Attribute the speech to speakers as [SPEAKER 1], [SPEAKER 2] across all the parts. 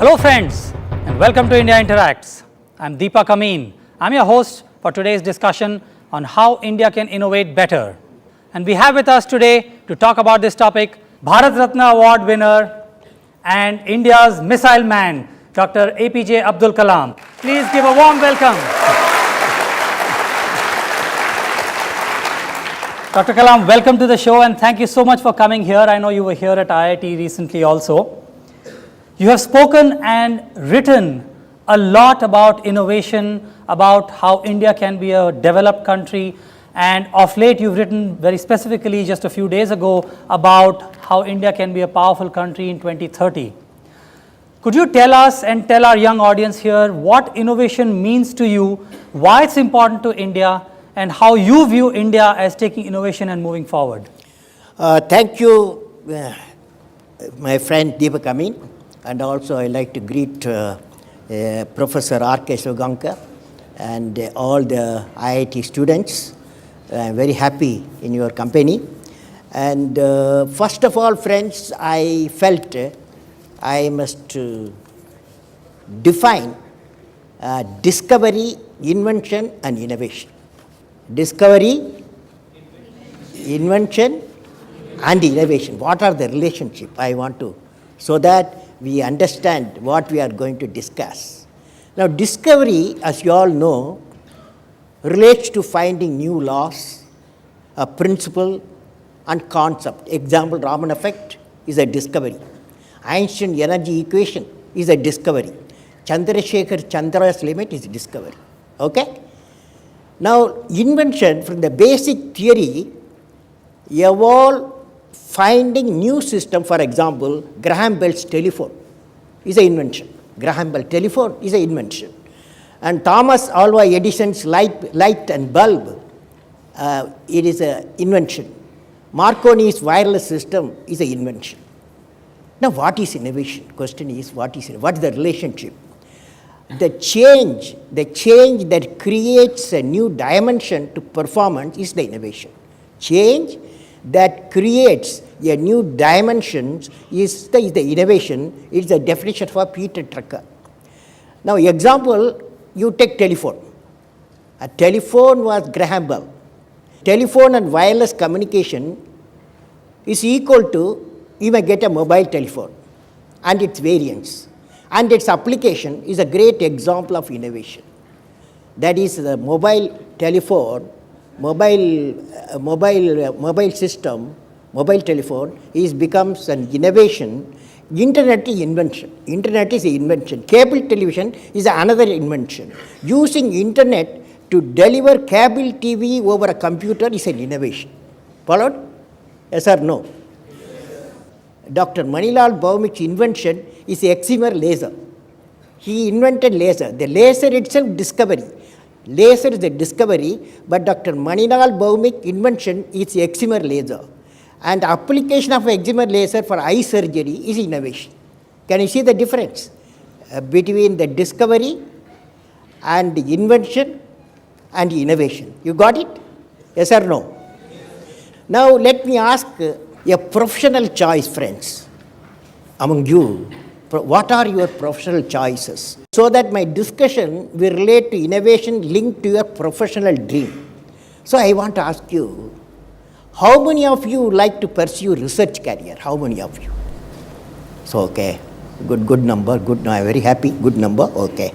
[SPEAKER 1] Hello friends and welcome to India Interacts. I'm Deepak Amin. I'm your host for today's discussion on how India can innovate better. And we have with us today to talk about this topic Bharat Ratna Award winner and India's missile man, Dr. APJ Abdul Kalam. Please give a warm welcome. Dr. Kalam, welcome to the show and thank you so much for coming here. I know you were here at IIT recently also. You have spoken and written a lot about innovation, about how India can be a developed country, and of late you've written very specifically just a few days ago about how India can be a powerful country in 2030. Could you tell us and tell our young audience here what innovation means to you, why it's important to India, and how you view India as taking innovation and moving forward?
[SPEAKER 2] Thank you, my friend Deepak Amin. And also I like to greet Professor R.K. Sivagamkar and all the IIT students. I'm very happy in your company. And first of all, friends, I felt I must define discovery, invention and innovation. Discovery, invention and innovation. What are the relationship I want to, so that we understand what we are going to discuss. Now, discovery, as you all know, relates to finding new laws, a principle and concept. Example, Raman effect is a discovery. Einstein energy equation is a discovery. Chandrasekhar Chandra's limit is a discovery. Okay? Now, invention from the basic theory evolved finding new system. For example, Graham Bell's telephone is an invention. Graham Bell telephone is an invention. And Thomas Alva Edison's light and bulb, it is an invention. Marconi's wireless system is an invention. Now, what is innovation? Question is, what is the relationship? The change that creates a new dimension to performance is the innovation. Change that creates a new dimension is the innovation. It's the definition for Peter Drucker. Now, example, you take telephone. A telephone was Graham Bell. Telephone and wireless communication is equal to, you may get a mobile telephone and its variants. And its application is a great example of innovation. That is the mobile telephone, mobile system, mobile telephone becomes an innovation. Internet is invention. Internet is an invention. Cable television is another invention. Using internet to deliver cable TV over a computer is an innovation. Followed? Yes or no? Dr. Manilal Bhaumik's invention is excimer laser. He invented laser. The laser itself discovery. Laser is a discovery, but Dr. Manilal Bhaumik invention is excimer laser. And application of excimer laser for eye surgery is innovation. Can you see the difference between the discovery and the invention and innovation? You got it? Yes or no? Now let me ask a professional choice, friends, among you. What are your professional choices? So that my discussion will relate to innovation linked to your professional dream. So I want to ask you, how many of you like to pursue research career? How many of you? So, okay, good number, good, I'm very happy, good number, okay.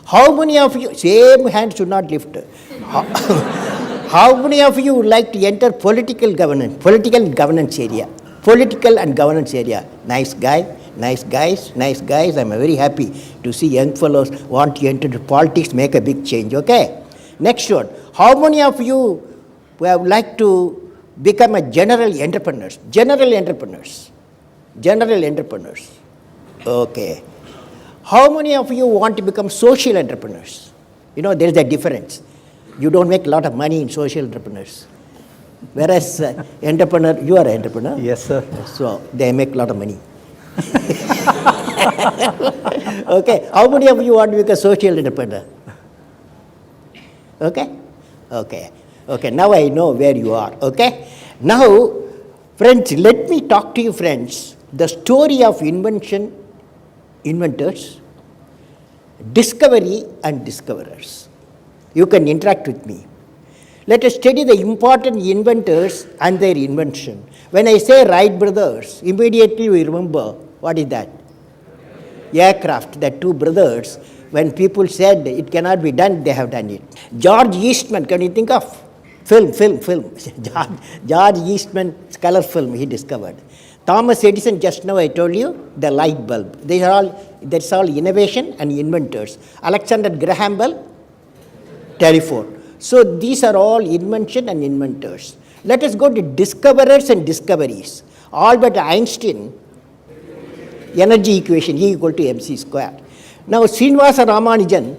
[SPEAKER 2] How many of you, same hand should not lift. How many of you would like to enter political and governance area? Political and governance area. Nice guy. Nice guys, I'm very happy to see young fellows want to enter politics, make a big change, okay? Next one, how many of you would like to become a general entrepreneurs? General entrepreneurs, okay. How many of you want to become social entrepreneurs? You know, there is a difference. You don't make a lot of money in social entrepreneurs. Whereas entrepreneur, you are an entrepreneur.
[SPEAKER 1] Yes, sir.
[SPEAKER 2] So they make a lot of money. Okay, how many of you want to become a social entrepreneur? Okay, now I know where you are, okay? Now, friends, let me talk to you, friends. The story of invention inventors, discovery and discoverers. You can interact with me. Let us study the important inventors and their invention. When I say Wright brothers, immediately we remember what is that? Aircraft, the two brothers. When people said it cannot be done, they have done it. George Eastman, can you think of? Film. George Eastman's color film he discovered. Thomas Edison, just now I told you, the light bulb. That's all innovation and inventors. Alexander Graham Bell, telephone. So these are all invention and inventors. Let us go to discoverers and discoveries. Albert Einstein, energy equation E equal to mc square. Now Srinivasa Ramanujan,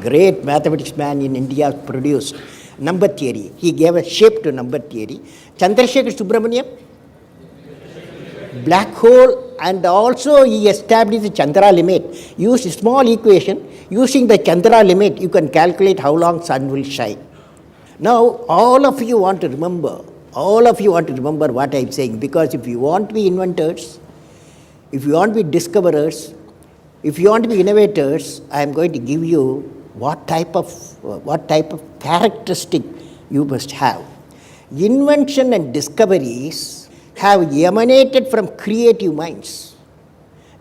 [SPEAKER 2] great mathematics man in India, produced number theory. He gave a shape to number theory. Chandrasekhar Subramanian, black hole, and also he established the Chandra limit. Use a small equation. Using the Chandra limit, you can calculate how long sun will shine. Now, all of you want to remember what I am saying, because if you want to be inventors, if you want to be discoverers, if you want to be innovators, I am going to give you what type of characteristic you must have. Invention and discoveries have emanated from creative minds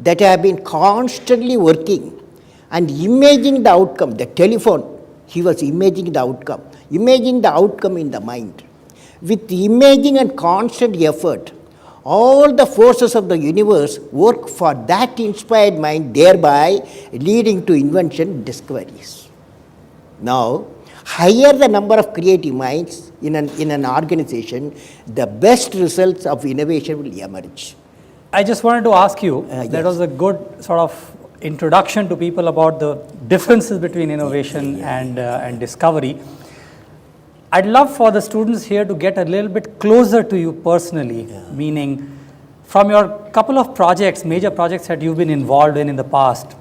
[SPEAKER 2] that have been constantly working and imaging the outcome. The telephone, he was imaging the outcome in the mind. With imaging and constant effort, all the forces of the universe work for that inspired mind, thereby leading to invention discoveries. Now, higher the number of creative minds in an organization, the best results of innovation will emerge.
[SPEAKER 1] I just wanted to ask you,
[SPEAKER 2] Yes.
[SPEAKER 1] that was a good sort of introduction to people about the differences between innovation and discovery. I'd love for the students here to get a little bit closer to you personally, meaning from your couple of projects, major projects that you've been involved in the past.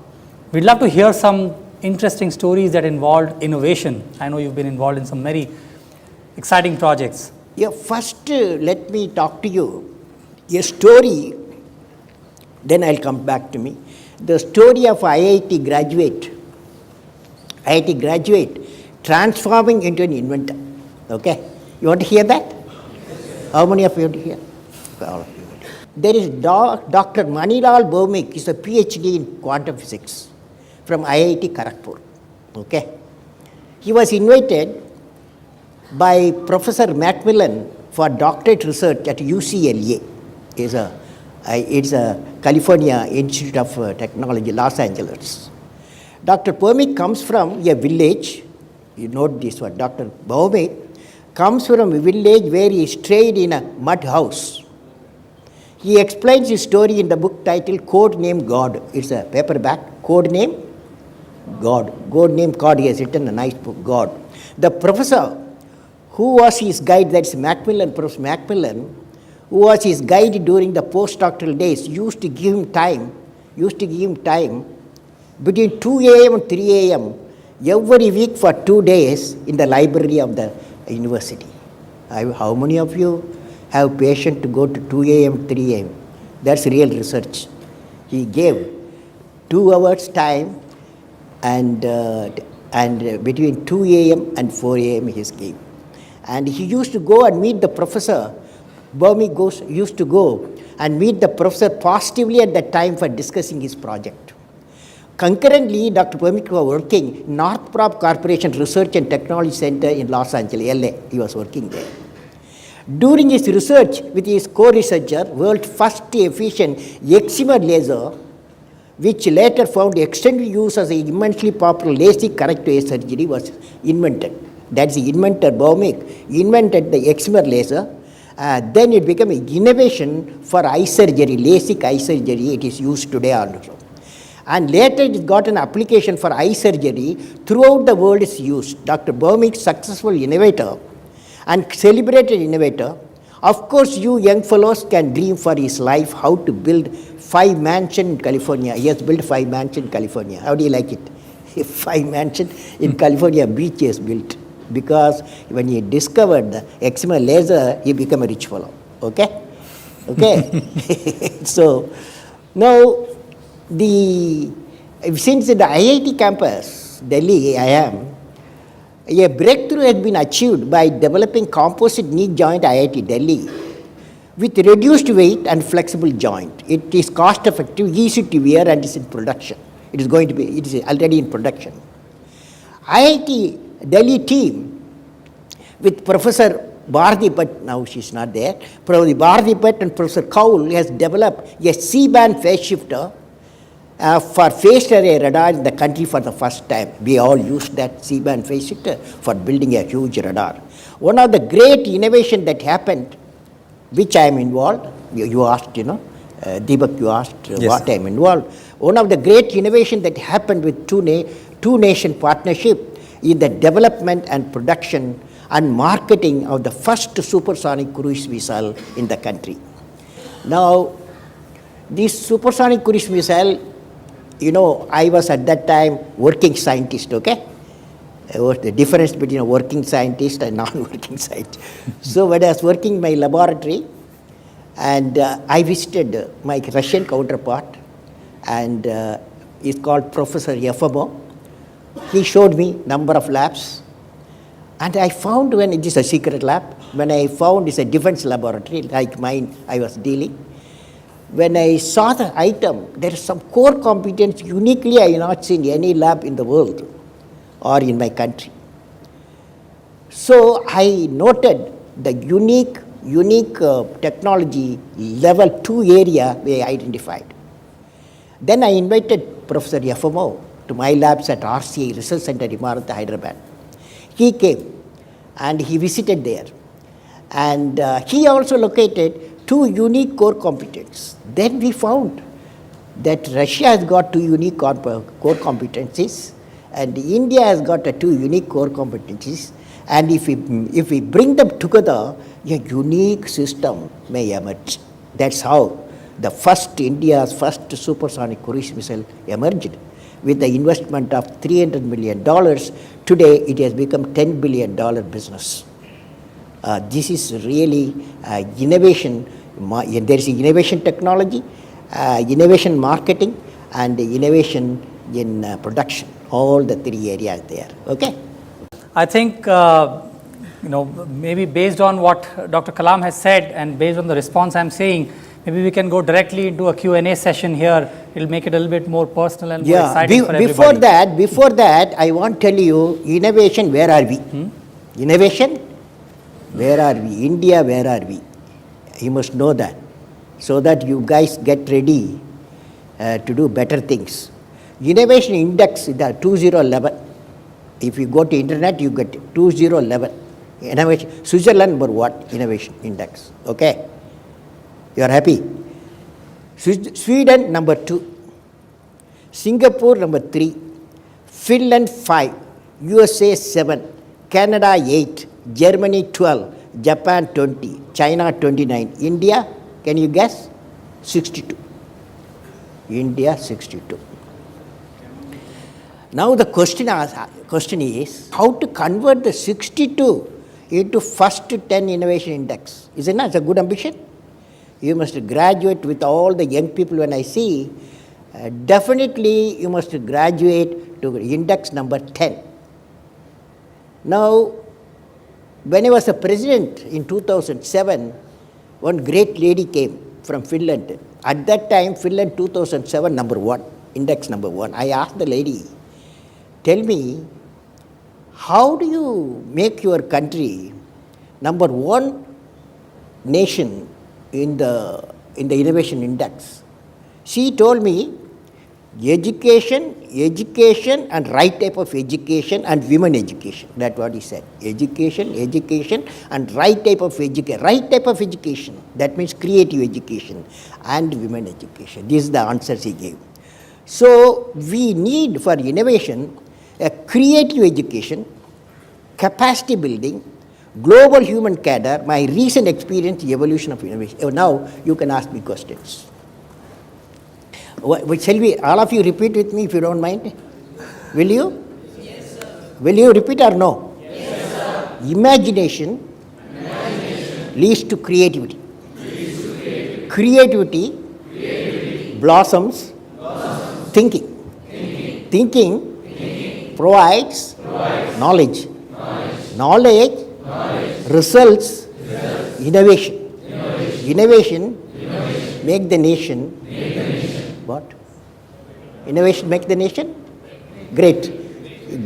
[SPEAKER 1] We'd love to hear some interesting stories that involved innovation. I know you've been involved in some very exciting projects.
[SPEAKER 2] Yeah, first let me talk to you a story, then I'll come back to me. The story of IIT graduate transforming into an inventor. Okay? You want to hear that? How many of you want to hear? All of you. There is Dr. Manilal Bhaumik, is a PhD in quantum physics from IIT Kharagpur. Okay? He was invited by Professor Macmillan for doctorate research at UCLA. It's a California Institute of Technology, Los Angeles. Dr. Bhaumik comes from a village. You note this one. Dr. Bhaumik comes from a village where he stayed in a mud house. He explains his story in the book titled Code Name God. It's a paperback. Code Name God. Code Name God. He has written a nice book, God. The professor who was his guide, that's Macmillan, Professor Macmillan, who was his guide during the postdoctoral days, used to give him time between 2 a.m. and 3 a.m. every week for 2 days in the library of the university. How many of you have patience to go to 2 a.m., 3 a.m.? That's real research. He gave 2 hours time and between 2 a.m. and 4 a.m. he gave. And he used to go and meet the professor. Bhaumik used to go and meet the professor positively at that time for discussing his project. Concurrently, Dr. Bhaumik was working in Northrop Corporation Research and Technology Center in Los Angeles, LA. He was working there. During his research with his co-researcher, world's first efficient excimer laser, which later found extended use as an immensely popular LASIK corrective eye surgery, was invented. That's the inventor Bhaumik invented the excimer laser. Then it became an innovation for eye surgery, LASIK eye surgery. It is used today also. And later it got an application for eye surgery. Throughout the world is used. Dr. Bhaumik, successful innovator and celebrated innovator. Of course, you young fellows can dream for his life how to build 5 mansions in California. He has built 5 mansions in California. How do you like it? 5 mansions in California beach he has built. Because when he discovered the excimer laser, he became a rich fellow. Okay? Okay? So, now the since the IIT campus, Delhi, I am, a breakthrough has been achieved by developing composite knee joint IIT Delhi with reduced weight and flexible joint. It is cost effective, easy to wear, and is in production. It is already in production. IIT Delhi team with Professor Bharati Bhatt, now she is not there, Professor Bharati Bhatt and Professor Kaul has developed a C-band phase shifter for phased array radar in the country for the first time. We all used that C-band phase shifter for building a huge radar. One of the great innovation that happened, which I am involved, you asked, Deepak, you asked
[SPEAKER 1] Yes.
[SPEAKER 2] what I am involved. One of the great innovation that happened with two nation partnership is the development and production and marketing of the first supersonic cruise missile in the country. Now, this supersonic cruise missile, I was at that time working scientist, okay? What the difference between a working scientist and non-working scientist. So when I was working in my laboratory, and I visited my Russian counterpart, and he's called Professor Yefimov. He showed me number of labs, and I found, when it is a secret lab, when I found it's a defense laboratory like mine I was dealing, when I saw the item, there is some core competence uniquely I have not seen any lab in the world or in my country. So I noted the unique technology level 2 area we identified. Then I invited Professor Yefimov to my labs at RCA Research Center, Imarat, Hyderabad. He came and he visited there, and he also located 2 unique core competencies. Then we found that Russia has got 2 unique core competencies, and India has got 2 unique core competencies, and if we bring them together, a unique system may emerge. That's how India's first supersonic cruise missile emerged. With the investment of $300 million, today it has become $10 billion business. This is really innovation. There is innovation technology, innovation marketing, and innovation in production. All the 3 areas there. Okay.
[SPEAKER 1] I think, maybe based on what Dr. Kalam has said and based on the response I'm saying, maybe we can go directly into a Q&A session here. It'll make it a little bit more personal and more exciting for everybody.
[SPEAKER 2] Before that, I want to tell you, innovation, where are we? Innovation, where are we? India, where are we? You must know that, so that you guys get ready to do better things. Innovation index is the 2011. If you go to internet, you get 2011. Innovation, Switzerland number 1 innovation index. Okay, you are happy. Sweden number 2, Singapore number 3, Finland 5, USA 7, Canada 8, Germany 12, Japan 20, China 29, India, can you guess? 62. India 62. Now the question is how to convert the 62 into first 10 innovation index. Isn't that a good ambition? You must graduate with all the young people. When I see, definitely you must graduate to index number 10. Now, when I was a president in 2007, one great lady came from Finland. At that time, Finland 2007 number 1, index number 1. I asked the lady, tell me, how do you make your country number 1 nation in the innovation index? She told me, education and right type of education and women education. That's what he said. Education and right type of education. Right type of education, that means creative education and women education. This is the answers he gave. So we need for innovation a creative education, capacity building, global human cadre, my recent experience, evolution of innovation. Now you can ask me questions. Shall we, all of you repeat with me if you don't mind? Will you? Yes, sir. Will you repeat or no? Yes, sir. Imagination leads to creativity. Creativity blossoms thinking. Thinking provides knowledge. Knowledge results innovation. Innovation make the nation what? Innovation make the nation great.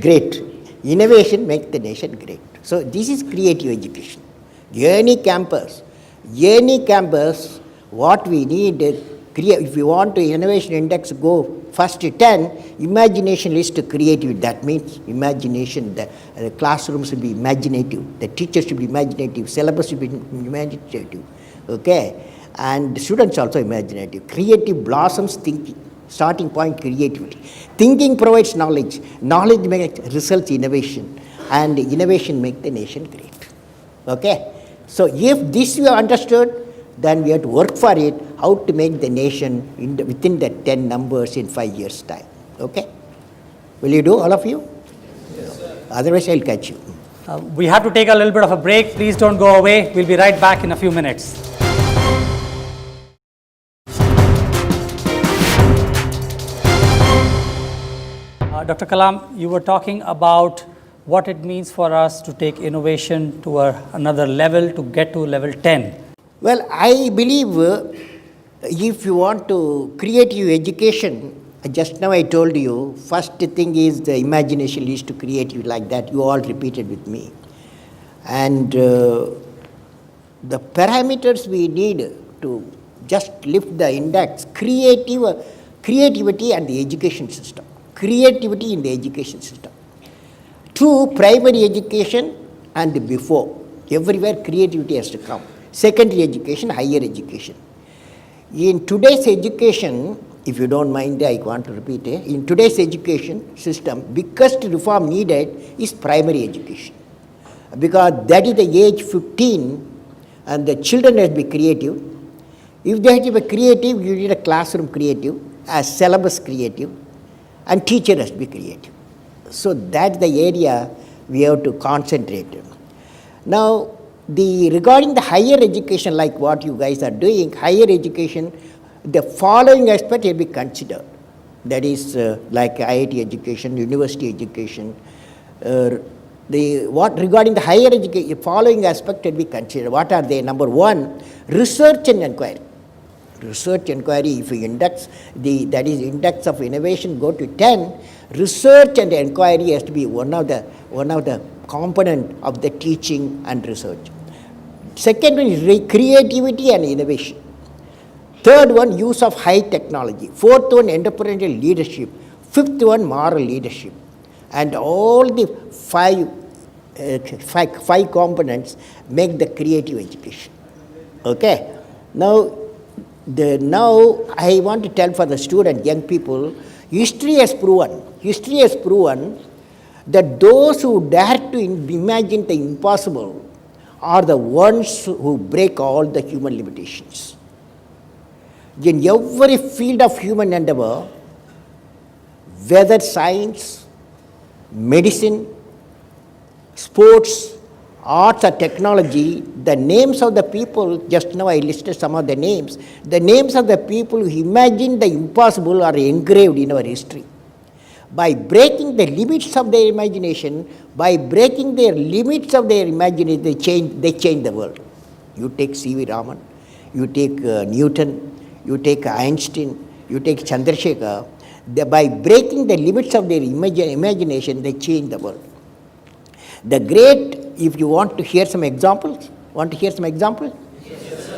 [SPEAKER 2] Great. Innovation make the nation great. So this is creative education. Any campus, what we need, if you want to innovation index go first 10, imagination leads to creativity. That means imagination, the classrooms should be imaginative, the teachers should be imaginative, syllabus should be imaginative, okay? And the students also imaginative. Creative blossoms thinking, starting point creativity. Thinking provides knowledge, knowledge makes results innovation, and innovation makes the nation great, okay? So if this you have understood, then we have to work for it, how to make the nation within the 10 numbers in 5 years' time. Okay? Will you do, all of you? Yes, sir. Otherwise, I'll catch you.
[SPEAKER 1] We have to take a little bit of a break. Please don't go away. We'll be right back in a few minutes. Dr. Kalam, you were talking about what it means for us to take innovation to another level, to get to level 10.
[SPEAKER 2] Well, I believe if you want to creative education, just now I told you, first thing is the imagination leads to creativity, like that. You all repeated with me. And the parameters we need to just lift the index, creativity and the education system. Creativity in the education system. To primary education and before, everywhere creativity has to come. Secondary education, higher education. In today's education, if you don't mind, I want to repeat it. In today's education system, biggest reform needed is primary education. Because that is the age 15 and the children have to be creative. If they have to be creative, you need a classroom creative, a syllabus creative, and teacher has to be creative. So that's the area we have to concentrate on. Now, regarding the higher education, like what you guys are doing, higher education, the following aspect will be considered. That is like IIT education, university education. Regarding the higher education, following aspect will be considered. What are they? Number one, research and inquiry. Research inquiry, if you index, that is index of innovation go to 10, research and inquiry has to be one of the component of the teaching and research. Second one is creativity and innovation. Third one, use of high technology. Fourth one, entrepreneurial leadership. Fifth one, moral leadership. And all the five components make the creative education. Okay? Now I want to tell for the student, young people, history has proven that those who dare to imagine the impossible are the ones who break all the human limitations. In every field of human endeavor, whether science, medicine, sports, arts or technology, the names of the people, just now I listed some of the names of the people who imagined the impossible are engraved in our history. By breaking the limits of their imagination, they change the world. You take C.V. Raman, you take Newton, you take Einstein, you take Chandrasekhar. By breaking the limits of their imagination, they change the world. The great, if you want to hear some examples, Yes,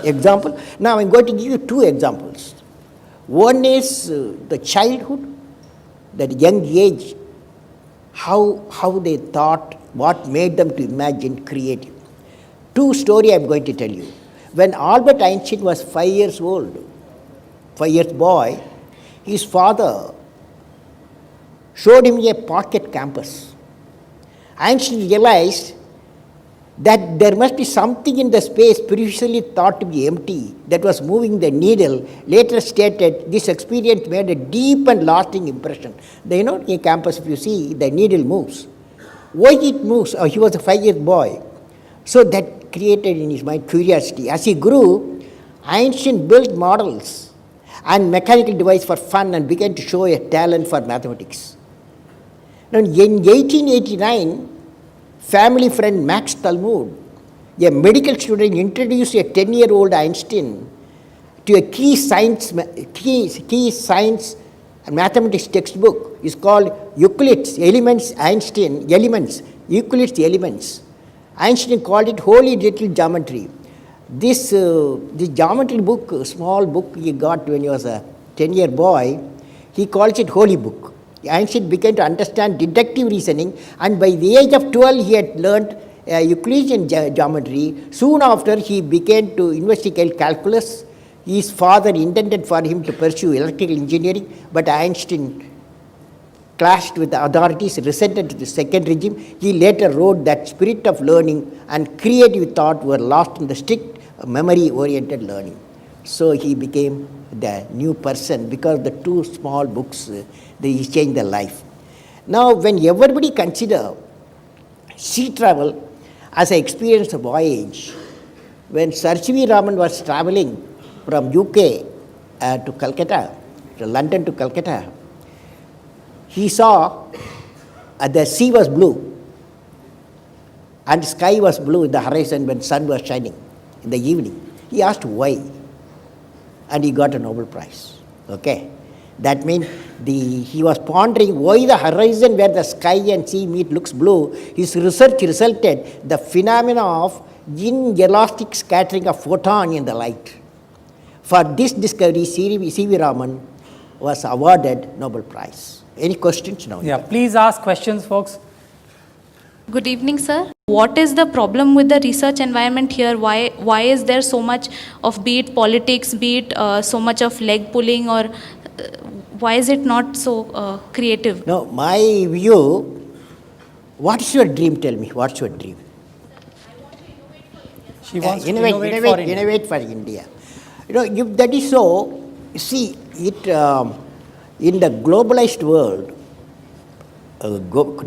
[SPEAKER 2] example. Now I'm going to give you two examples. One is the childhood, that young age, how they thought, what made them to imagine creative. Two story I'm going to tell you. When Albert Einstein was 5 years old, 5 years boy, his father showed him a pocket compass. Einstein realized that there must be something in the space previously thought to be empty that was moving the needle. Later stated, this experience made a deep and lasting impression. In a campus, if you see, the needle moves. Why it moves? He was a 5-year-old boy. So that created in his mind curiosity. As he grew, Einstein built models and mechanical device for fun and began to show a talent for mathematics. Now, in 1889, family friend Max Talmud, a medical student, introduced a 10-year-old Einstein to a key science and mathematics textbook. Is called Euclid's Elements, Euclid's Elements. Einstein called it Holy Little Geometry. This geometry book, small book he got when he was a 10-year boy, he calls it Holy Book. Einstein began to understand deductive reasoning, and by the age of 12 he had learned Euclidean geometry. Soon after he began to investigate calculus. His father intended for him to pursue electrical engineering, but Einstein clashed with the authorities, resented the second regime. He later wrote that spirit of learning and creative thought were lost in the strict memory-oriented learning. So he became the new person because the two small books, they changed their life. Now, when everybody consider sea travel as an experience of voyage, when Sir C.V. Raman was traveling from UK to Calcutta, to London to Calcutta, he saw the sea was blue and sky was blue in the horizon when sun was shining in the evening. He asked why, and he got a Nobel Prize. Okay, that means he was pondering why the horizon where the sky and sea meet looks blue. His research resulted the phenomena of inelastic scattering of photon in the light. For this discovery, C.V. Raman was awarded Nobel Prize. Any questions now?
[SPEAKER 1] Yeah, please ask questions, folks.
[SPEAKER 3] Good evening, sir. What is the problem with the research environment here? Why is there so much of, be it politics, be it so much of leg pulling, or why is it not so creative?
[SPEAKER 2] No, my view, what is your dream? Tell me, what's your dream?
[SPEAKER 1] She wants to innovate
[SPEAKER 2] for India. You know, if that is so, see, it in the globalized world,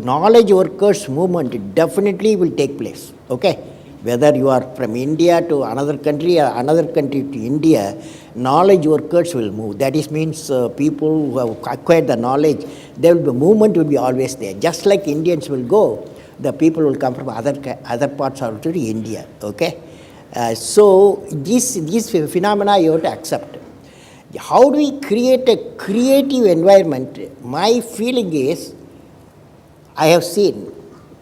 [SPEAKER 2] knowledge workers movement definitely will take place. Okay, whether you are from India to another country or another country to India, knowledge workers will move. That is means people who have acquired the knowledge, there will be movement will be always there. Just like Indians will go, the people will come from other parts of India. Okay. So these phenomena you have to accept. How do we create a creative environment? My feeling is, I have seen,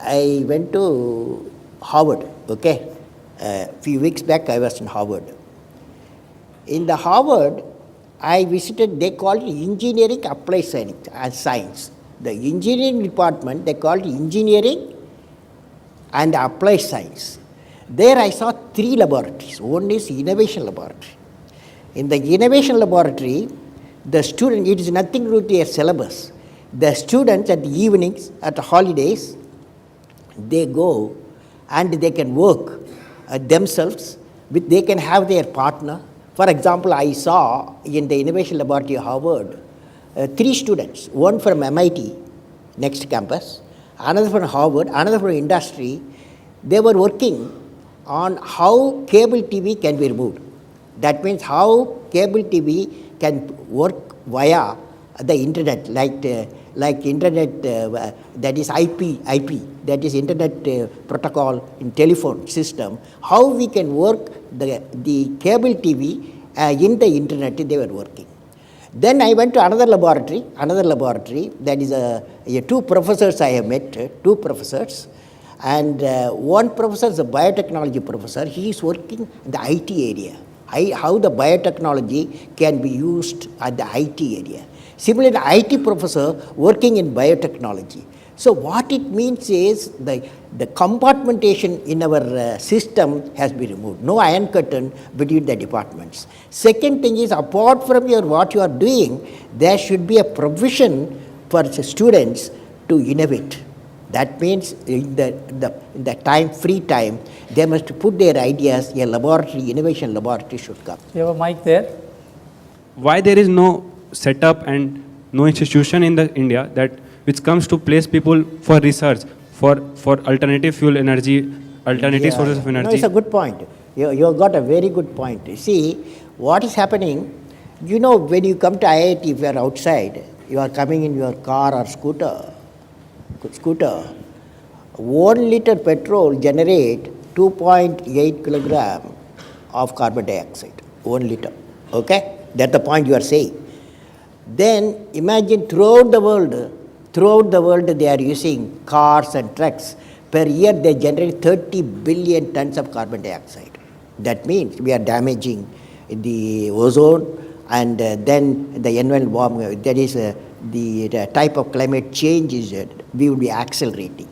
[SPEAKER 2] I went to Harvard, okay. A few weeks back I was in Harvard. In the Harvard, I visited, they call it engineering applied science. The engineering department, they call it engineering and applied science. There I saw 3 laboratories. One is innovation laboratory. In the innovation laboratory, the student, it is nothing to do with their syllabus. The students at the evenings, at the holidays, they go and they can work themselves, they can have their partner. For example, I saw in the innovation laboratory at Harvard, 3 students, one from MIT, next campus, another from Harvard, another from industry. They were working on how cable TV can be removed. That means how cable TV can work via the internet, like internet, that is IP, that is internet protocol in telephone system. How we can work the cable TV in the internet, they were working. Then I went to another laboratory, that is 2 professors I have met, 2 professors. And one professor is a biotechnology professor. He is working in the IT area. How the biotechnology can be used at the IT area. Similarly, the IT professor working in biotechnology. So what it means is the compartmentation in our system has been removed. No iron curtain between the departments. Second thing is, apart from what you are doing, there should be a provision for students to innovate. That means in the time, free time, they must put their ideas, a laboratory, innovation laboratory should come.
[SPEAKER 1] You have a mic there?
[SPEAKER 4] Why there is no setup and no institution in India that which comes to place people for research, for alternative fuel energy, alternative sources of energy?
[SPEAKER 2] No, it's a good point. You got a very good point. You see, what is happening, You know, when you come to IIT, if you are outside, you are coming in your car or scooter, 1 liter petrol generate 2.8 kilogram of carbon dioxide, 1 liter. Okay? That's the point you are saying. Then imagine throughout the world they are using cars and trucks. Per year they generate 30 billion tons of carbon dioxide. That means we are damaging the ozone and then the environment warming. That is the type of climate change is we will be accelerating.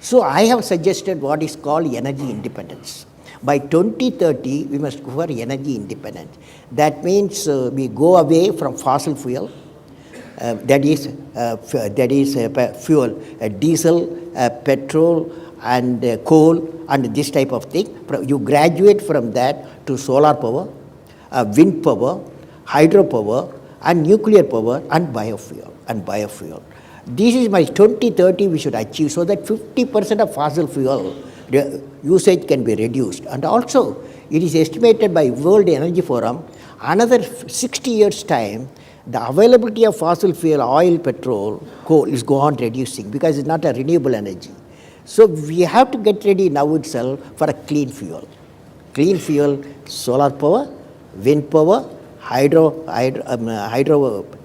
[SPEAKER 2] So I have suggested what is called energy independence. By 2030, we must go for energy independence. That means we go away from fossil fuel, that is fuel, diesel, petrol, and coal, and this type of thing. You graduate from that to solar power, wind power, hydropower, and nuclear power, and biofuel. This is my 2030 we should achieve, so that 50% of fossil fuel usage can be reduced. And also, it is estimated by World Energy Forum, another 60 years' time, the availability of fossil fuel, oil, petrol, coal is go on reducing because it's not a renewable energy. So we have to get ready now itself for a clean fuel. Clean fuel, solar power, wind power, hydro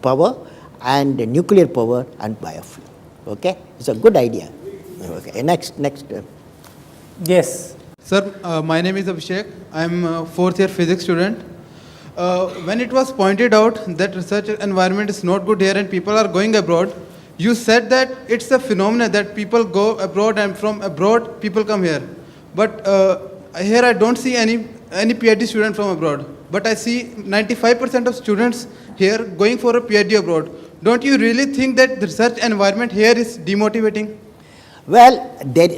[SPEAKER 2] power, and nuclear power, and biofuel. Okay? It's a good idea. Okay. Next.
[SPEAKER 1] Yes.
[SPEAKER 5] Sir, my name is Abhishek. I am a fourth year physics student. When it was pointed out that research environment is not good here and people are going abroad, you said that it's a phenomenon that people go abroad and from abroad people come here. But here I don't see any PhD student from abroad. But I see 95% of students here going for a PhD abroad. Don't you really think that the research environment here is demotivating?
[SPEAKER 2] Well,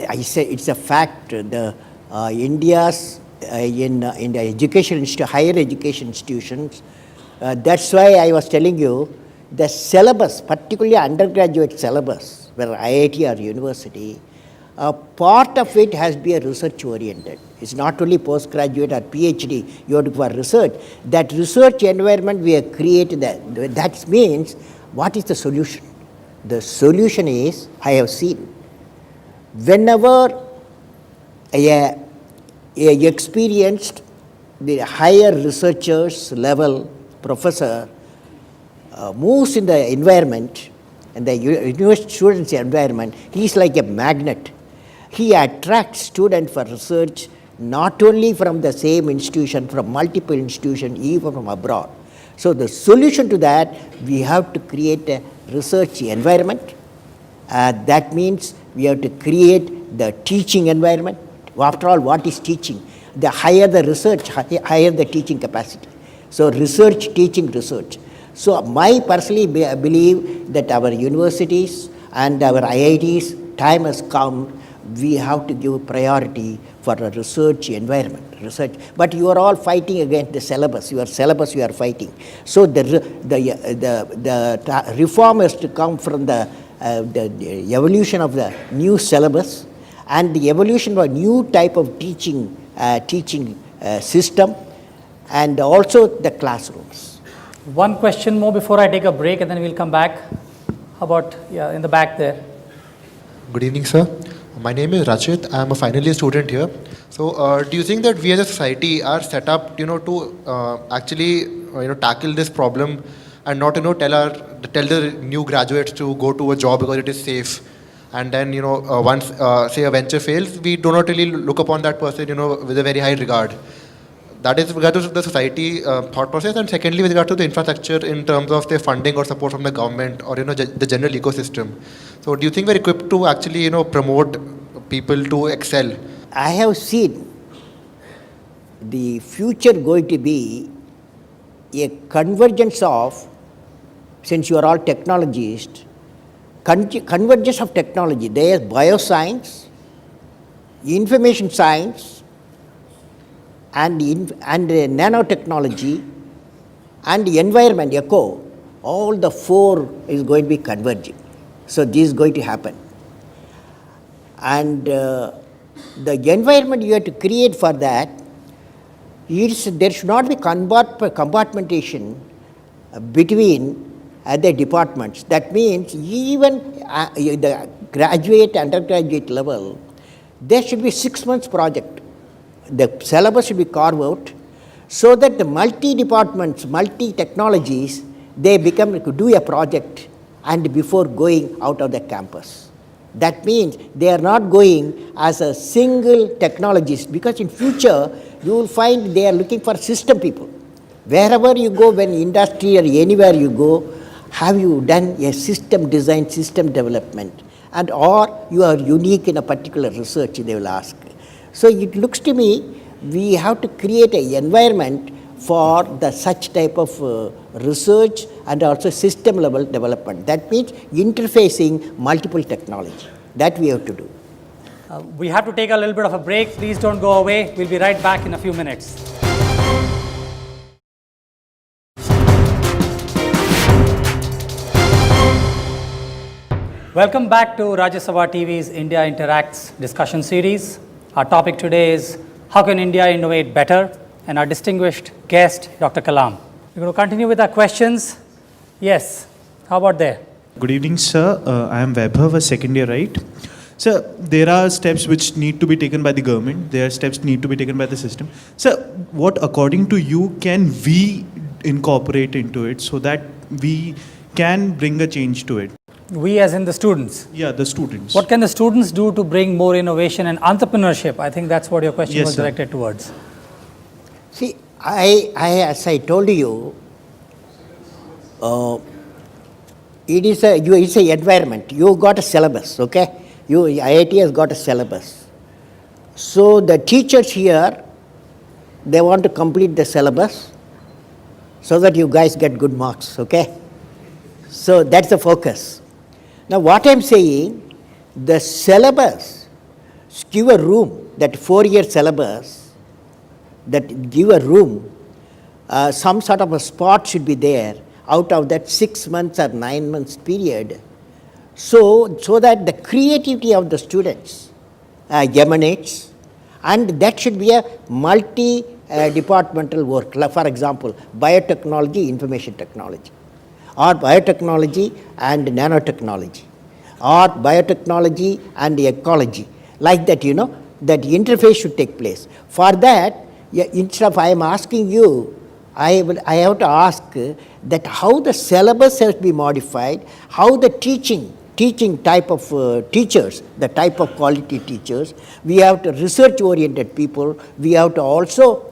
[SPEAKER 2] I say it's a fact. The India's in the education higher education institutions. That's why I was telling you the syllabus, particularly undergraduate syllabus, where IIT or university, part of it has to be a research oriented. It's not only postgraduate or PhD. You have to go for research. That research environment we have created. That means what is the solution? The solution is I have seen. Whenever a experienced, the higher researchers level professor moves in the environment, and the university students' environment, he is like a magnet. He attracts students for research not only from the same institution, from multiple institutions, even from abroad. So the solution to that, we have to create a research environment. That means we have to create the teaching environment. After all, what is teaching? The higher the research, higher the teaching capacity. So research, teaching, research. So I personally believe that our universities and our IITs, time has come, we have to give priority for a research environment. Research. But you are all fighting against the syllabus. Your syllabus you are fighting. So the reform has to come from the evolution of the new syllabus and the evolution of a new type of teaching system, and also the classrooms.
[SPEAKER 1] One question more before I take a break, and then we'll come back. How about, yeah, in the back there?
[SPEAKER 6] Good evening, sir. My name is Rachit. I am a final year student here. So, do you think that we as a society are set up, to actually, tackle this problem and not, tell the new graduates to go to a job because it is safe, and then, once say a venture fails, we do not really look upon that person, with a very high regard. That is with regard to the society thought process, and secondly with regard to the infrastructure in terms of their funding or support from the government or the general ecosystem. So do you think we're equipped to actually promote people to excel?
[SPEAKER 2] I have seen the future going to be a convergence of, since you are all technologists, convergence of technology. There is bioscience, information science, and nanotechnology, and the environment, eco, all the four is going to be converging. So this is going to happen. And the environment you have to create for that, there should not be compartmentation. between the departments. That means even the graduate, undergraduate level, there should be 6 months project. The syllabus should be carved out so that the multi-departments, multi-technologies, they could do a project and before going out of the campus. That means they are not going as a single technologist, because in future you will find they are looking for system people. Wherever you go, when industry or anywhere you go, have you done a system design, system development, and or you are unique in a particular research, they will ask. So it looks to me we have to create an environment for the such type of research and also system level development. That means interfacing multiple technology. That we have to do.
[SPEAKER 1] We have to take a little bit of a break. Please don't go away. We'll be right back in a few minutes. Welcome back to Rajya Sabha TV's India Interacts discussion series. Our topic today is how can India innovate better? And our distinguished guest, Dr. Kalam. We're going to continue with our questions. Yes, how about there?
[SPEAKER 7] Good evening, sir. I am Vaibhav, a second year, right? Sir, there are steps which need to be taken by the government. There are steps need to be taken by the system. Sir, what according to you can we incorporate into it so that we can bring a change to it?
[SPEAKER 1] We as in the students.
[SPEAKER 7] Yeah, the students.
[SPEAKER 1] What can the students do to bring more innovation and entrepreneurship? I think that's what your question
[SPEAKER 7] Yes,
[SPEAKER 1] was
[SPEAKER 7] sir.
[SPEAKER 1] directed towards.
[SPEAKER 2] See, as I told you, it's a environment. You got a syllabus, okay? IIT has got a syllabus. So the teachers here, they want to complete the syllabus so that you guys get good marks, okay? So that's the focus. Now what I'm saying, the syllabus, give a room, that 4-year syllabus, that give a room, some sort of a spot should be there out of that 6 months or 9 months period, so that the creativity of the students emanates, and that should be a multi-departmental work. Like for example, biotechnology, information technology, or biotechnology and nanotechnology, or biotechnology and ecology. Like that, that interface should take place. For that, instead of I am asking you, I have to ask that how the syllabus has been modified, how the teaching type of teachers, the type of quality teachers, we have to research-oriented people, we have to also,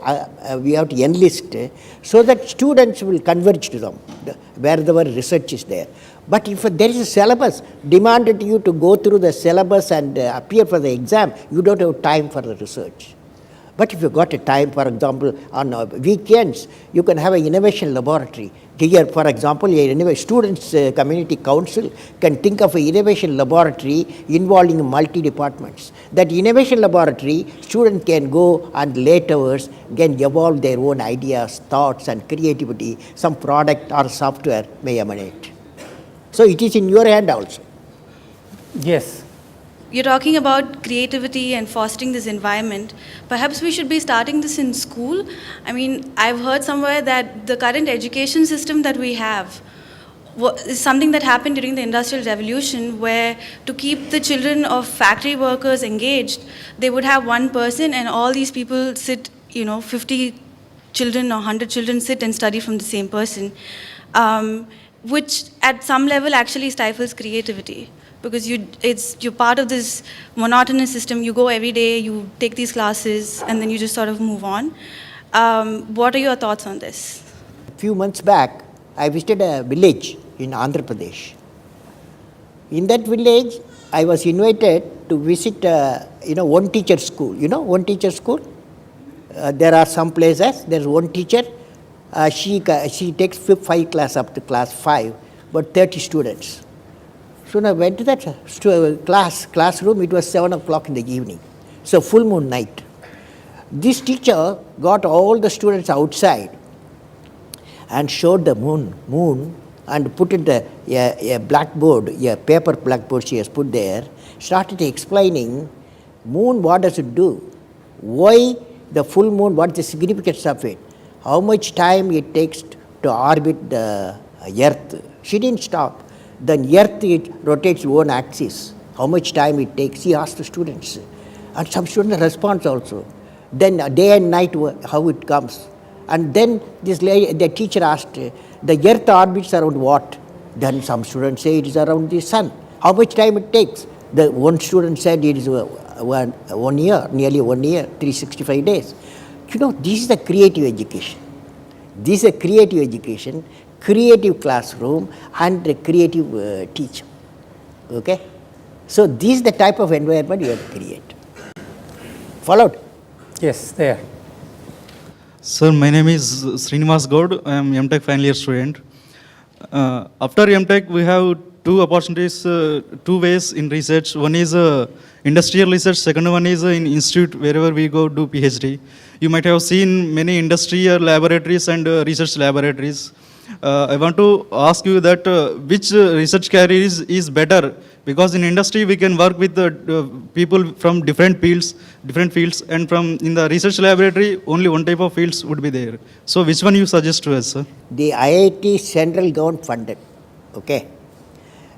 [SPEAKER 2] we have to enlist so that students will converge to them, wherever research is there. But if there is a syllabus demanded you to go through the syllabus and appear for the exam, you don't have time for the research. But if you got a time, for example, on weekends, you can have an innovation laboratory. Here, for example, a students' community council can think of an innovation laboratory involving multi-departments. That innovation laboratory, students can go and late hours can evolve their own ideas, thoughts and creativity. Some product or software may emanate. So it is in your hand also.
[SPEAKER 1] Yes.
[SPEAKER 8] You're talking about creativity and fostering this environment. Perhaps we should be starting this in school. I mean, I've heard somewhere that the current education system that we have is something that happened during the Industrial Revolution, where to keep the children of factory workers engaged, they would have one person and all these people sit, 50 children or 100 children sit and study from the same person, which at some level actually stifles creativity. Because you're part of this monotonous system. You go every day, you take these classes, and then you just sort of move on. What are your thoughts on this?
[SPEAKER 2] A few months back, I visited a village in Andhra Pradesh. In that village, I was invited to visit, one teacher school. One teacher school? There are some places, there's one teacher. She takes 5 class up to class 5, but 30 students. So when I went to that classroom, it was 7 o'clock in the evening. So full moon night. This teacher got all the students outside and showed the moon and put it a blackboard, a paper blackboard she has put there, started explaining moon, what does it do? Why the full moon, what is the significance of it? How much time it takes to orbit the Earth. She didn't stop. Then Earth, it rotates its own axis. How much time it takes? He asked the students. And some students respond also. Then day and night, how it comes. And then the teacher asked, the Earth orbits around what? Then some students say it is around the sun. How much time it takes? The one student said it is 1 year, nearly 1 year, 365 days. You know, this is the creative education. This is a creative education, creative classroom, and a creative teacher. Okay? So this is the type of environment you have to create. Followed?
[SPEAKER 1] Yes, there.
[SPEAKER 9] Sir, my name is Srinivas Gaud. I am MTech final year student. After MTech, we have two opportunities, two ways in research. One is industrial research. Second one is in institute, wherever we go do PhD. You might have seen many industrial laboratories and research laboratories. I want to ask you that which research career is better, because in industry we can work with people from different fields, and from in the research laboratory only one type of fields would be there. So which one you suggest to us, sir?
[SPEAKER 2] The IIT central government funded. Okay.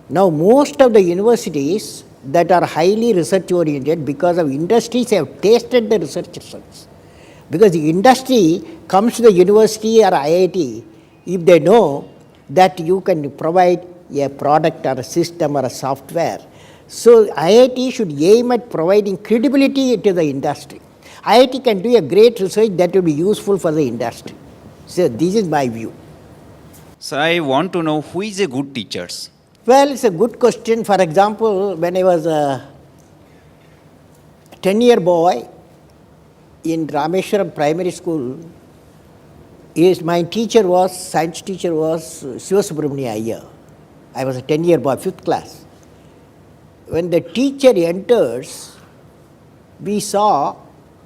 [SPEAKER 2] Now most of the universities that are highly research oriented, because of industries have tasted the research results. Because the industry comes to the university or IIT, if they know that you can provide a product or a system or a software. So IIT should aim at providing credibility to the industry. IIT can do a great research that will be useful for the industry. So this is my view.
[SPEAKER 10] So I want to know who is a good teachers.
[SPEAKER 2] Well, it's a good question. For example, when I was a 10-year boy in Rameshwaram Primary School, my science teacher was Sivasubramania Iyer. I was a 10-year boy, 5th class. When the teacher enters, we saw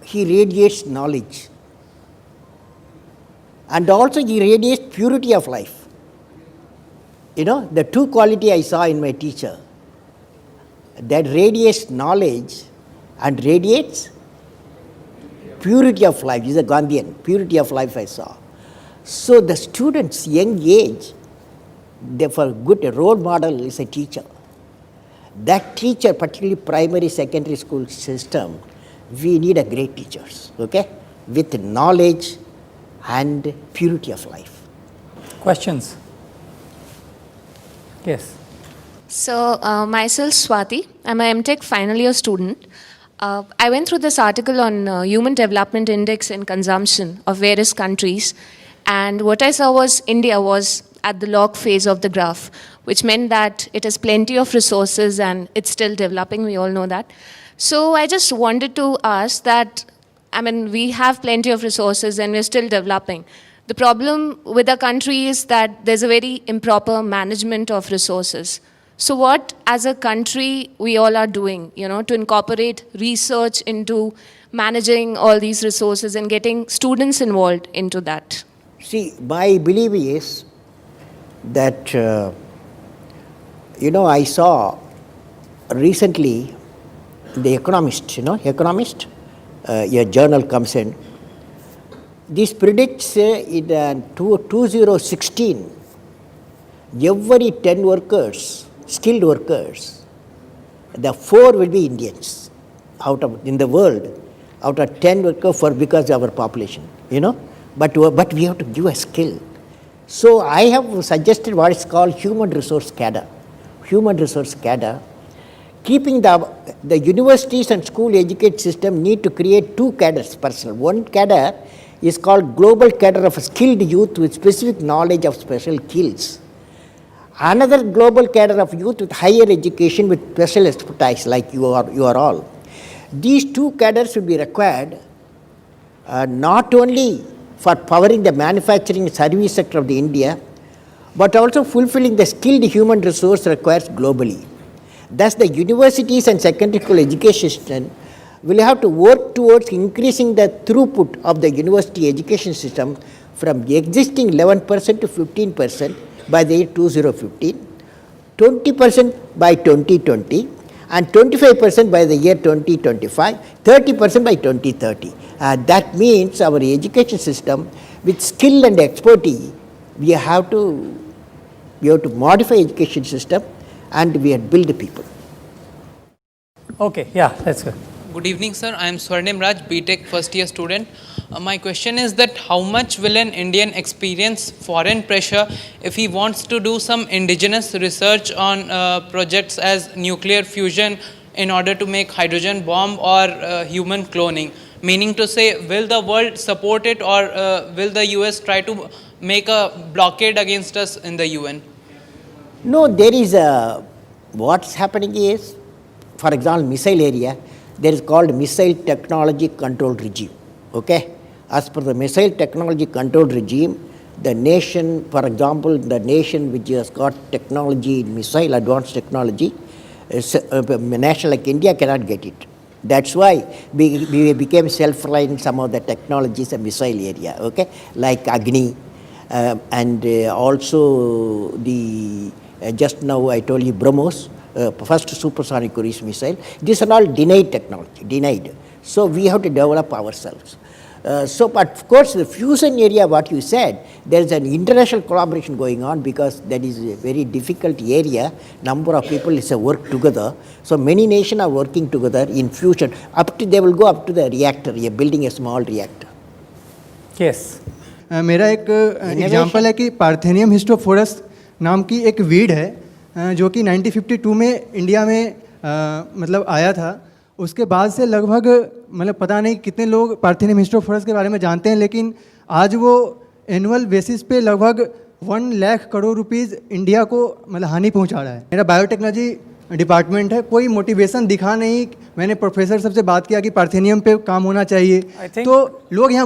[SPEAKER 2] he radiates knowledge. And also he radiates purity of life. You know, the two quality I saw in my teacher, that radiates knowledge and radiates purity of life. He's a Gandhian, purity of life I saw. So the students, young age, for a good role model is a teacher. That teacher, particularly primary, secondary school system, we need a great teachers, okay, with knowledge and purity of life.
[SPEAKER 1] Questions? Yes.
[SPEAKER 11] So, myself Swati, I'm a MTech final year student. I went through this article on Human Development Index and consumption of various countries, and what I saw was India was at the log phase of the graph, which meant that it has plenty of resources and it's still developing, we all know that. So I just wanted to ask that, I mean, we have plenty of resources and we're still developing. The problem with our country is that there's a very improper management of resources. So what, as a country, we all are doing, you know, to incorporate research into managing all these resources and getting students involved into that?
[SPEAKER 2] See, my belief is that, I saw recently The Economist, Economist, a journal comes in. This predicts in 2016, every 10 workers, skilled workers, the 4 will be Indians in the world, out of 10 workers because of our population, But we have to give a skill. So I have suggested what is called human resource cadre. Human resource cadre. Keeping the universities and school education system need to create 2 cadres personal. One cadre is called global cadre of skilled youth with specific knowledge of special skills. Another global cadre of youth with higher education with special expertise like you are all. These 2 cadres will be required not only for powering the manufacturing service sector of the India, but also fulfilling the skilled human resource required globally. Thus, the universities and secondary school education system will have to work towards increasing the throughput of the university education system from the existing 11% to 15% by the year 2015, 20% by 2020, and 25% by the year 2025, 30% by 2030. That means our education system with skill and expertise, we have to We have to modify education system and we have to build the people.
[SPEAKER 1] Okay, yeah, that's good.
[SPEAKER 12] Good evening, sir. I am Swarnim Raj, BTech first year student. My question is that how much will an Indian experience foreign pressure if he wants to do some indigenous research on projects as nuclear fusion in order to make hydrogen bomb or human cloning? Meaning to say, will the world support it, or will the US try to make a blockade against us in the UN?
[SPEAKER 2] No, there is a, what's happening is, for example, missile area, there is called Missile Technology Control Regime, okay? As per the Missile Technology Control Regime, the nation, for example, the nation which has got technology, missile, advanced technology, a nation like India cannot get it. That's why we became self-reliant in some of the technologies in missile area, okay? Like Agni, and also the, just now I told you BrahMos, first supersonic cruise missile. These are all denied technology, denied. So we have to develop ourselves. But of course, the fusion area, what you said, there is an international collaboration going on because that is a very difficult area. Number of people is a work together. So many nations are working together in fusion. Up to, they will go up to the reactor, building a small reactor.
[SPEAKER 1] Yes.
[SPEAKER 13] मेरा एक example है कि parthenium हिस्टोफोरस नाम की एक weed है जो कि 1952 में इंडिया में मतलब आया था. उसके बाद से लगभग मतलब पता नहीं कितने लोग पार्थेनियम हिस्टोफोरस के बारे में जानते हैं, लेकिन आज वो एनुअल बेसिस पे लगभग 1 लाख करोड़ रुपीस इंडिया को मतलब हानि पहुंचा रहा है. मेरा बायोटेक्नोलॉजी डिपार्टमेंट है, कोई मोटिवेशन दिखा नहीं. मैंने प्रोफेसर सबसे बात किया कि पार्थेनियम पे काम होना चाहिए, तो लोग यहाँ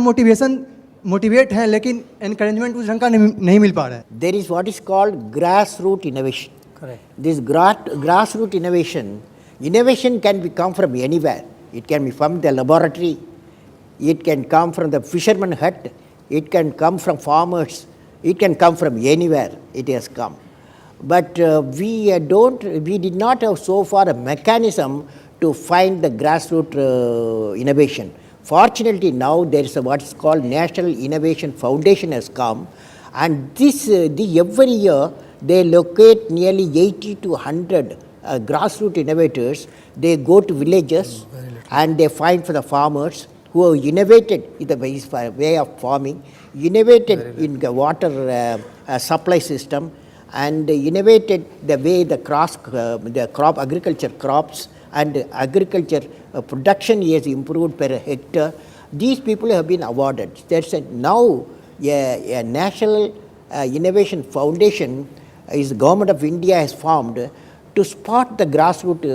[SPEAKER 13] मोटिवेट हैं, लेकिन एनकरेजमेंट उस ढंग का नहीं मिल पा रहा है.
[SPEAKER 2] There is what is called grassroots innovation.
[SPEAKER 1] Correct.
[SPEAKER 2] This grassroots innovation can come from anywhere. It can be from the laboratory, it can come from the fisherman hut, it can come from farmers, it can come from anywhere it has come. But we did not have so far a mechanism to find the grassroots innovation. Fortunately now there is what is called National Innovation Foundation has come, and this every year they locate nearly 80 to 100 grassroots innovators. They go to villages and they find for the farmers who have innovated in the way of farming, innovated in the water supply system, and innovated the way the crop agriculture crops and agriculture production is improved per hectare. These people have been awarded. There's now a National Innovation Foundation is the Government of India has formed to spot the grassroots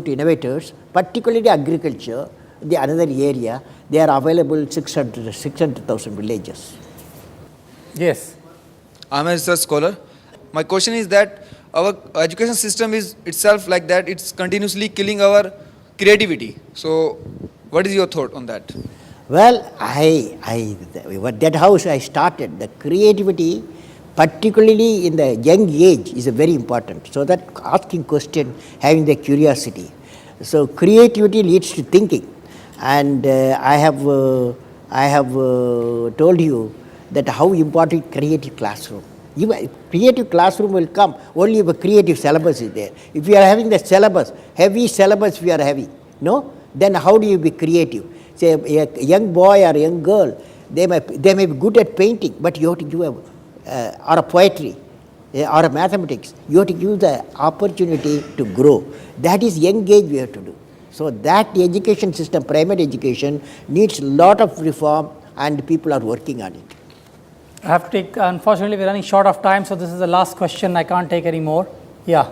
[SPEAKER 2] innovators, particularly agriculture, the another area. They are available 600,000 villages.
[SPEAKER 1] Yes.
[SPEAKER 14] I'm a research scholar. My question is that our education system is itself like that. It's continuously killing our creativity. So, what is your thought on that?
[SPEAKER 2] Well, that house I started. The creativity, particularly in the young age, is very important. So that asking question, having the curiosity. So creativity leads to thinking, and I have told you that how important creative classroom. Creative classroom will come only if a creative syllabus is there. If you are having the syllabus, heavy syllabus we are having, no? Then how do you be creative? Say a young boy or a young girl, they may be good at painting, but you have to give or a poetry or a mathematics. You have to give the opportunity to grow. That is young age we have to do. So that the education system, primary education, needs a lot of reform, and people are working on it.
[SPEAKER 1] I have to take, unfortunately we're running short of time, so this is the last question. I can't take any more. Yeah.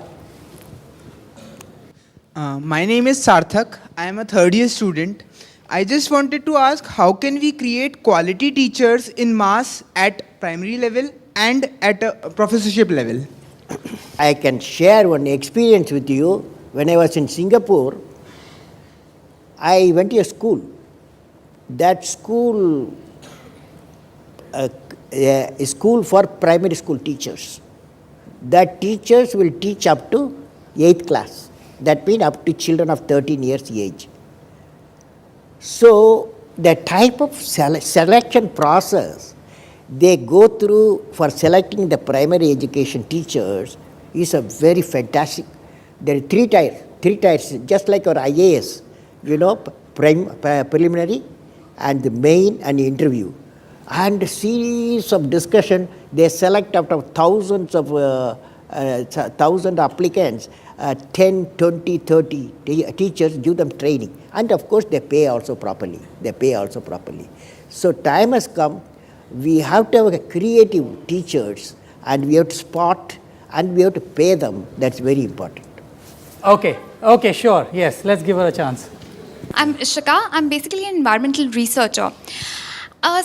[SPEAKER 15] My name is Sarthak. I am a third year student. I just wanted to ask, how can we create quality teachers in mass at primary level and at a professorship level?
[SPEAKER 2] I can share one experience with you. When I was in Singapore, I went to a school. That school is a school for primary school teachers. That teachers will teach up to 8th class. That means up to children of 13 years age. So the type of selection process, they go through for selecting the primary education teachers is a very fantastic. There are three tiers, just like our IAS, preliminary and the main and the interview. And a series of discussion, they select out of thousands of thousand applicants, 10, 20, 30 teachers, give them training. And of course, they pay also properly. So time has come, we have to have creative teachers and we have to spot and we have to pay them. That's very important.
[SPEAKER 1] Okay, sure. Yes, let's give her a chance.
[SPEAKER 16] I'm Ishika. I'm basically an environmental researcher.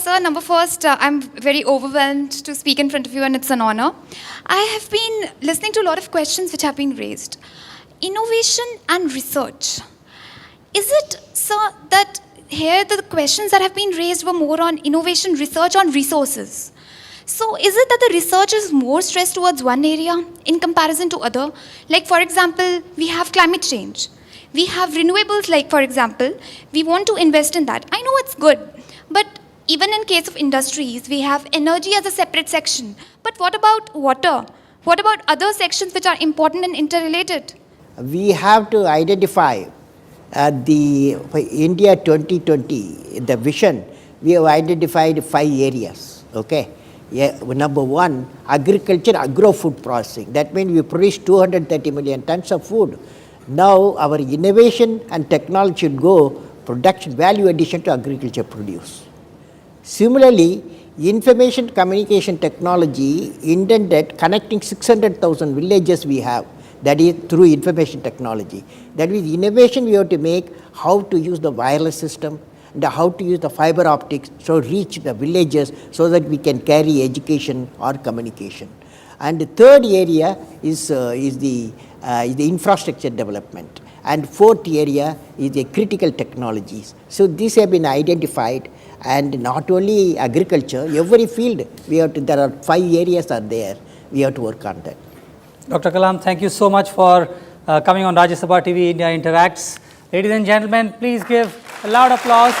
[SPEAKER 16] Sir, number first, I'm very overwhelmed to speak in front of you and it's an honor. I have been listening to a lot of questions which have been raised. Innovation and research. Is it, sir, that here the questions that have been raised were more on innovation, research on resources? So is it that the research is more stressed towards one area in comparison to other? Like for example, we have climate change. We have renewables, like for example, we want to invest in that. I know it's good, but even in case of industries, we have energy as a separate section. But what about water? What about other sections which are important and interrelated?
[SPEAKER 2] We have to identify for India 2020, the vision, we have identified 5 areas, okay? Number 1, agriculture, agro-food processing. That means we produce 230 million tons of food. Now our innovation and technology should go production, value addition to agriculture produce. Similarly, information communication technology intended connecting 600,000 villages we have, that is through information technology. That is innovation we have to make, how to use the wireless system, and how to use the fiber optics to reach the villages so that we can carry education or communication. And the third area is the infrastructure development. And fourth area is the critical technologies. So these have been identified, and not only agriculture, every field there are 5 areas are there, we have to work on that.
[SPEAKER 1] Dr. Kalam, thank you so much for coming on Rajya Sabha TV India Interacts. Ladies and gentlemen, please give a loud applause